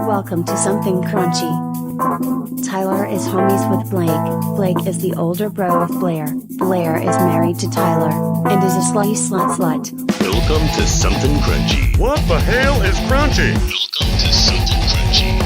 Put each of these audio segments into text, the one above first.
Welcome to Something Crunchy. Tyler is homies with Blake. Blake is the older bro of Blair. Blair is married to Tyler, and is a slutty slut. Welcome to Something Crunchy. What the hell is crunchy? Welcome to Something Crunchy.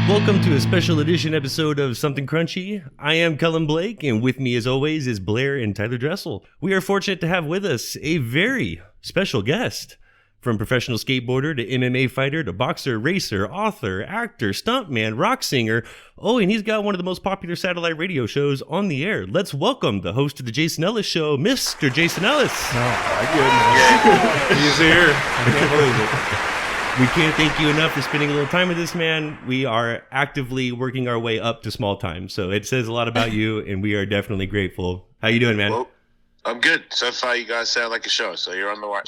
Welcome to a special edition episode of Something Crunchy. I am Cullen Blake, and with me as always is Blair and Tyler Dressel. We are fortunate to have with us a very special guest. From professional skateboarder to MMA fighter to boxer, racer, author, actor, stuntman, rock singer. Oh, and he's got one of the most popular satellite radio shows on the air. Let's welcome the host of the Jason Ellis Show, Mr. Jason Ellis. Oh, my goodness. He's here. I can't believe it. We can't thank you enough for spending a little time with this man. We are actively working our way up to small time. So it says a lot about you, and we are definitely grateful. How you doing, man? Well, I'm good. So far, you guys sound like a show, so you're on the right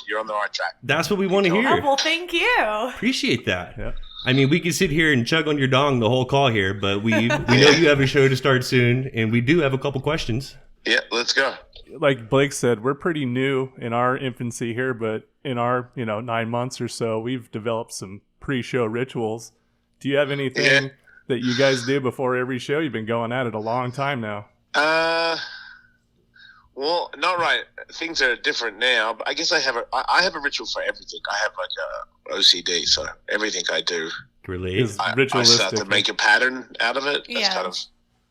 track. That's what we want to hear. Oh, well, thank you. Appreciate that. Yeah. I mean, we could sit here and chug on your dong the whole call here, but we know you have a show to start soon, and we do have a couple questions. Yeah, let's go. Like Blake said, we're pretty new in our infancy here, but in our 9 months or so, we've developed some pre-show rituals. Do you have anything that you guys do before every show? You've been going at it a long time now. Well, not right. Things are different now, but I guess I have a ritual for everything. I have like a OCD, so everything I do, Relate. I start to make a pattern out of it. That's Yeah. kind of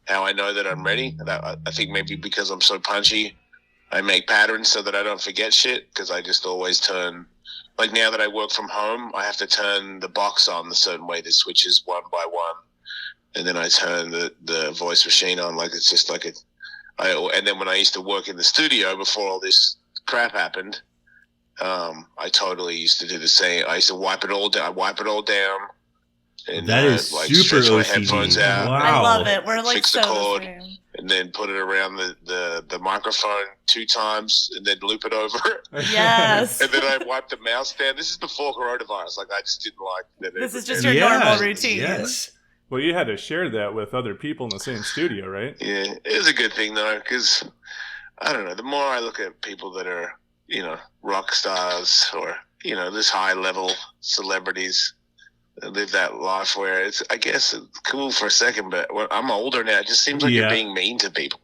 how I know that I'm ready. I think maybe because I'm so punchy, I make patterns so that I don't forget shit, because I just always turn, like now that I work from home, I have to turn the box on the certain way, the switches one by one, and then I turn the voice machine on like it's just like and then when I used to work in the studio before all this crap happened, I totally used to do the same. I used to wipe it all down. And That is super stretch my OCD. headphones out. Wow. I love it. We're like Fix so the cord, the same. and then put it around the microphone 2 times, and then loop it over. Yes. And then I wipe the mouse down. This is before coronavirus. Like I just didn't like that. This is just your normal routine. Yes. Well, you had to share that with other people in the same studio, right? Yeah, it was a good thing though, because I don't know. The more I look at people that are, rock stars or this high level celebrities that live that life where I guess it's cool for a second, but when I'm older now, it just seems like you're being mean to people.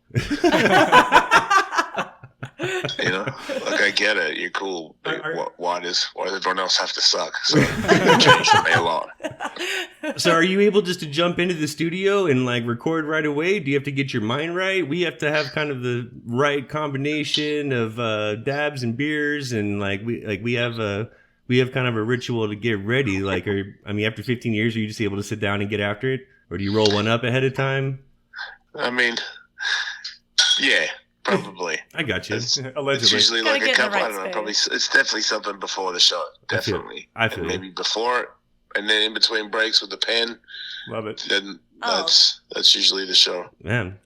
Like I get it, you're cool. But why does everyone else have to suck? So it changed for me a lot. So are you able just to jump into the studio and like record right away? Do you have to get your mind right? We have to have kind of the right combination of dabs and beers, and we have kind of a ritual to get ready. Like, after 15 years, are you just able to sit down and get after it, or do you roll one up ahead of time? I mean, yeah. Probably. I got you. Allegedly. It's usually Gotta like a get in the couple. right I don't know. space. Probably it's definitely something before the show. Definitely. I feel and maybe before it, and then in between breaks with the pen. Love it. Then that's usually the show. Man.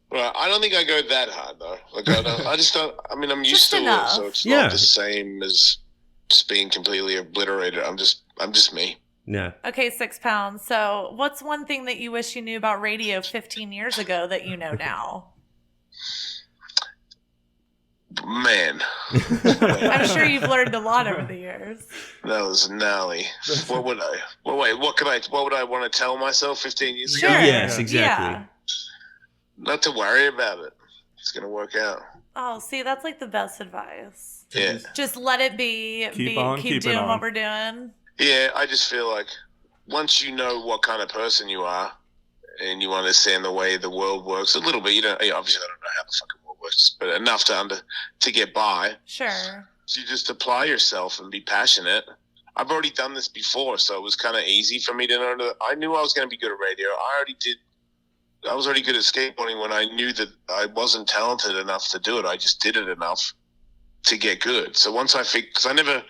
Well, I don't think I go that hard though. Like I just don't. I mean, I'm used Just to enough. it, so it's Yeah. not the same as just being completely obliterated. I'm just me. Yeah. Okay, 6 pounds. So what's one thing that you wish you knew about radio 15 years ago that you know now? Man, I'm sure you've learned a lot over the years. that was gnarly. What would I? Well, wait. What would I want to tell myself 15 years ago? Sure. Yes, exactly. Yeah. Not to worry about it. It's gonna work out. Oh, see, that's like the best advice. Yeah. Just let it be. Keep Keep doing on. what we're doing. Yeah, I just feel like once you know what kind of person you are and you understand the way the world works a little bit, obviously I don't know how the fucking world works, but enough to get by. Sure. So you just apply yourself and be passionate. I've already done this before, so it was kind of easy for me to know that I knew I was going to be good at radio. I was already good at skateboarding when I knew that I wasn't talented enough to do it. I just did it enough to get good. So once because it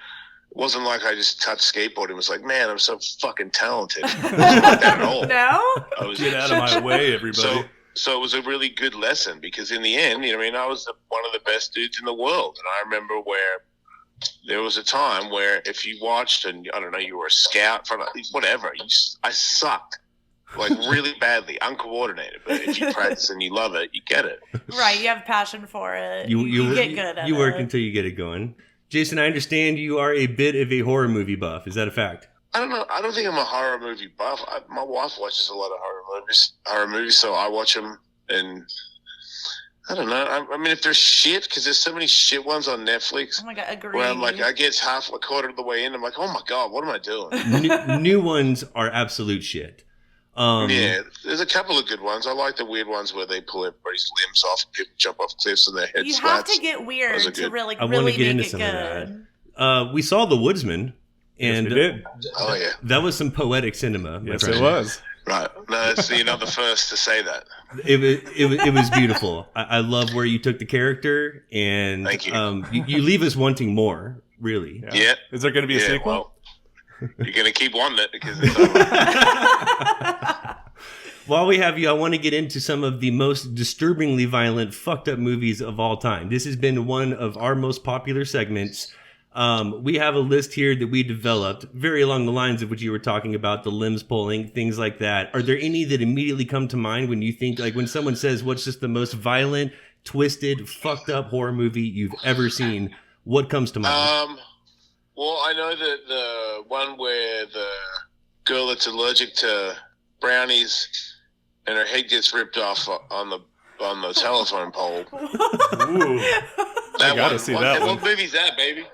wasn't like I just touched skateboarding. It was like, man, I'm so fucking talented. It wasn't like that at all. No? Get out of my way, everybody. So it was a really good lesson because in the end, I was one of the best dudes in the world. And I remember where there was a time where if you watched and, I don't know, you were a scout, whatever, I sucked. Like really badly, uncoordinated. But if you practice and you love it, you get it. Right, you have passion for it. You get good at it. You work until you get it going. Jason, I understand you are a bit of a horror movie buff. Is that a fact? I don't know. I don't think I'm a horror movie buff. My wife watches a lot of horror movies, so I watch them. And I don't know. I mean, if they're shit, because there's so many shit ones on Netflix. Oh my God, agree. Where I'm like, I get a quarter of the way in, I'm like, oh my God, what am I doing? New ones are absolute shit. Yeah, there's a couple of good ones. I like the weird ones where they pull everybody's limbs off and people jump off cliffs and their head You slaps. have to get weird to really, I really get make into it some good. of that. We saw The Woodsman, and Yes, we did. Oh yeah, that was some poetic cinema. My Yes, friend. it was. right. No, you're not the first to say that. It was beautiful. I love where you took the character, and Thank you. You leave us wanting more. Really. Yeah. Is there going to be a sequel? Well, you're gonna keep wanting it because it's over. While we have you, I want to get into some of the most disturbingly violent, fucked up movies of all time. This has been one of our most popular segments. We have a list here that we developed, very along the lines of what you were talking about, the limbs pulling, things like that. Are there any that immediately come to mind when you think, like when someone says, what's just the most violent, twisted, fucked up horror movie you've ever seen? What comes to mind? Well, I know that the one where the girl that's allergic to brownies and her head gets ripped off on the telephone pole. Ooh. I gotta see that one. What movie's that, baby?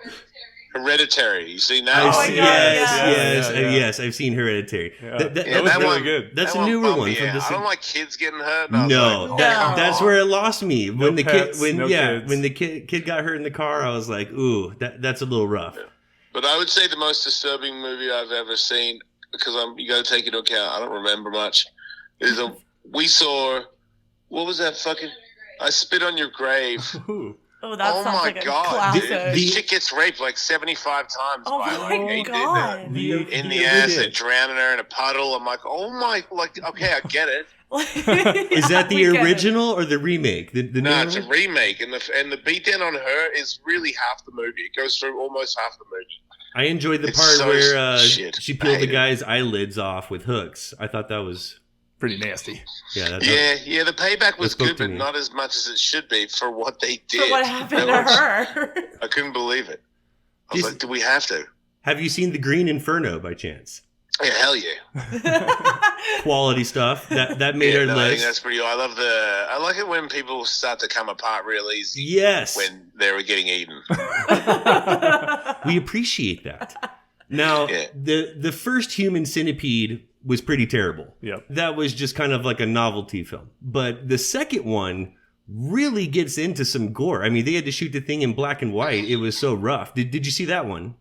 Hereditary. You seen that? Yes. I've seen Hereditary. Yeah. That was was really good. That's That a newer bummed one me from out. the. I don't like kids getting hurt. No, that's where it lost me. When pets, kids. kids. When the kid got hurt in the car, I was like, ooh, that's a little rough. But I would say the most disturbing movie I've ever seen, because you got to take into account, I don't remember much, is we saw, what was that fucking, I Spit on Your Grave. Ooh. Oh, that sounds my like a God, classic. dude. This chick gets raped like 75 times Oh by my like 8 God. in the ass and drowning her in a puddle. I'm like, oh my, like, okay, I get it. Is that the original or the remake? The No, new it's a one? remake, and the beatdown on her is really half the movie. It goes through almost half the movie. I enjoyed the It's part so where shit. she I peeled the hate it. guy's eyelids off with hooks. I thought that was Pretty nasty. yeah. Yeah, the payback was spoke good, to but me. not as much as it should be for what they did. For what happened That to was- her. I couldn't believe it. I was Just- like, do we have to? Have you seen The Green Inferno by chance? Yeah, hell yeah. Quality stuff. That made Yeah, our no, I think list. that's pretty. I like it when people start to come apart real easy Yes, when they were getting eaten. we appreciate that. Now, Yeah. the first Human Centipede was pretty terrible. Yep. That was just kind of like a novelty film. But the second one really gets into some gore. I mean, they had to shoot the thing in black and white. It was so rough. Did you see that one?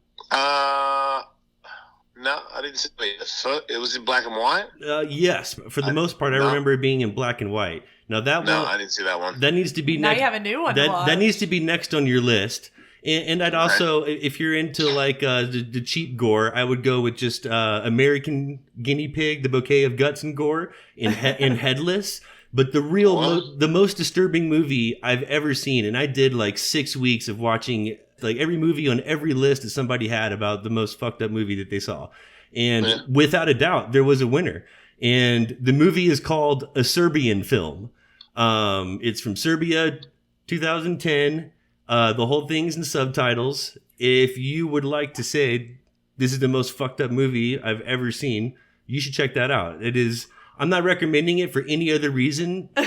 No, I didn't see it. It was in black and white. Yes, for the most part, I no. remember it being in black and white. Now that No, one, I didn't see that one. that needs to be Now next. you have a new one to that watch. needs to be next on your list. And I'd also, if you're into like the cheap gore, I would go with just American Guinea Pig, the bouquet of guts and gore in Headless. But the real, the most disturbing movie I've ever seen, and I did like 6 weeks of watching like every movie on every list that somebody had about the most fucked up movie that they saw. And without a doubt, there was a winner. And the movie is called A Serbian Film. It's from Serbia, 2010. The whole thing's in subtitles. If you would like to say this is the most fucked up movie I've ever seen, you should check that out. It is. I'm not recommending it for any other reason But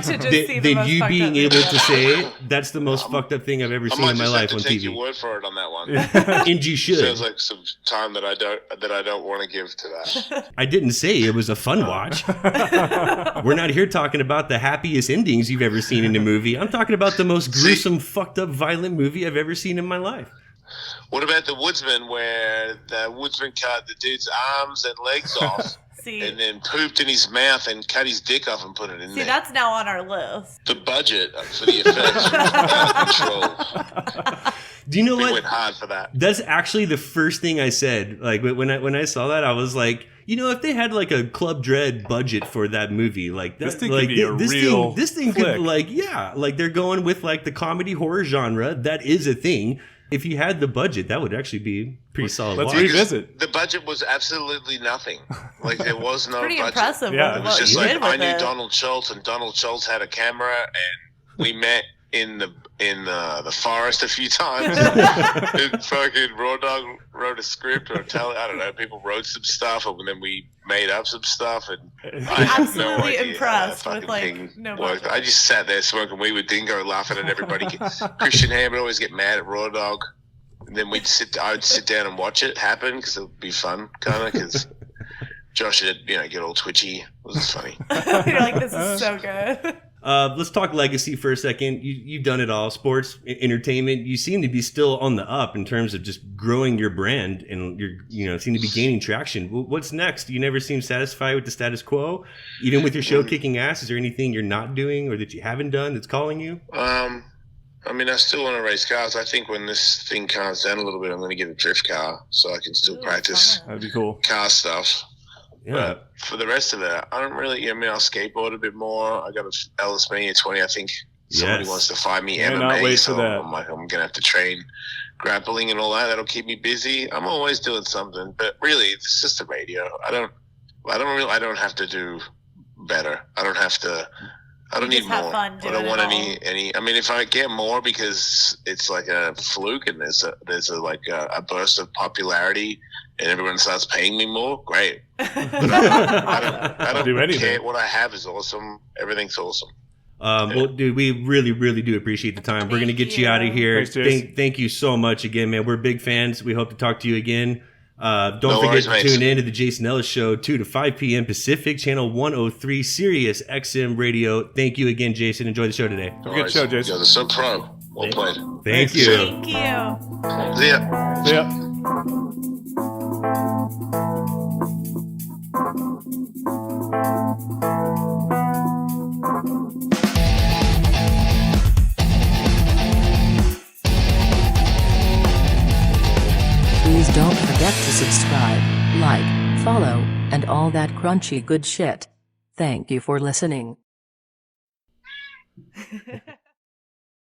to just see the than most you fucked being up able video. to say that's the most fucked up thing I've ever I seen might in my just life have on to take TV. your word for it on that one. And you should. Sounds like some time that I don't want to give to that. I didn't say it was a fun watch. We're not here talking about the happiest endings you've ever seen in a movie. I'm talking about the most gruesome, fucked up, violent movie I've ever seen in my life. What about the Woodsman, where the Woodsman cut the dude's arms and legs off, See, and then pooped in his mouth and cut his dick off and put it in see, there? that's now on our list. The budget for the effects was out of control. Do you know We what? went hard for that. That's actually the first thing I said. Like when I saw that, I was like, you know, if they had like a Club Dread budget for that movie, like that, This thing like could be a real this thing flick. could like like they're going with like the comedy horror genre. That is a thing. If you had the budget, that would actually be pretty solid. Let's watch. revisit. The budget was absolutely nothing. Like there was no Pretty budget. impressive Yeah, with it It was what just you like did I with knew it. Donald Schultz, and Donald Schultz had a camera, and we met, in the forest a few times. And fucking Raw Dog wrote a script I don't know. People wrote some stuff, and then we made up some stuff. And I have no Absolutely idea impressed how that with fucking like thing no worked. budget. I just sat there smoking weed with Dingo, laughing at everybody. Christian Ham would always get mad at Raw Dog, and then I would sit down and watch it happen because it would be fun, kind of. Because Josh would, get all twitchy. It was funny. You're like, this is so good. Let's talk legacy for a second. You've done it all, sports, entertainment. You seem to be still on the up in terms of just growing your brand, and seem to be gaining traction. What's next? You never seem satisfied with the status quo, even with your show kicking ass. Is there anything you're not doing or that you haven't done that's calling you? I still want to race cars. I think when this thing calms down a little bit, I'm going to get a drift car so I can still practice That'd be cool. car stuff. Yeah. But for the rest of it, I don't really. I'll skateboard a bit more. I got an Ellis Mania 20. I think somebody wants to find me MMA. Not wait so for that. I'm like, I'm gonna have to train grappling and all that. That'll keep me busy. I'm always doing something. But really, it's just the radio. I don't have to do better. I don't have to. I don't You need just have more. fun I doing don't it want all. any. If I get more because it's like a fluke and there's a burst of popularity and everyone starts paying me more, great. But I don't Do anything. care. What I have is awesome. Everything's awesome. Well, dude, we really, really do appreciate the time. We're going to get you out of here. Thanks, Jace. Thank you so much again, man. We're big fans. We hope to talk to you again. Don't No forget worries, to mate. tune in to the Jason Ellis Show, 2 to 5 p.m. Pacific, channel 103, Sirius XM Radio. Thank you again, Jason. Enjoy the show today. Good show, Jason. You guys are so pro. Well played. Thank you. Thank you. See ya. Yeah. Please don't forget to subscribe, like, follow, and all that crunchy good shit. Thank you for listening.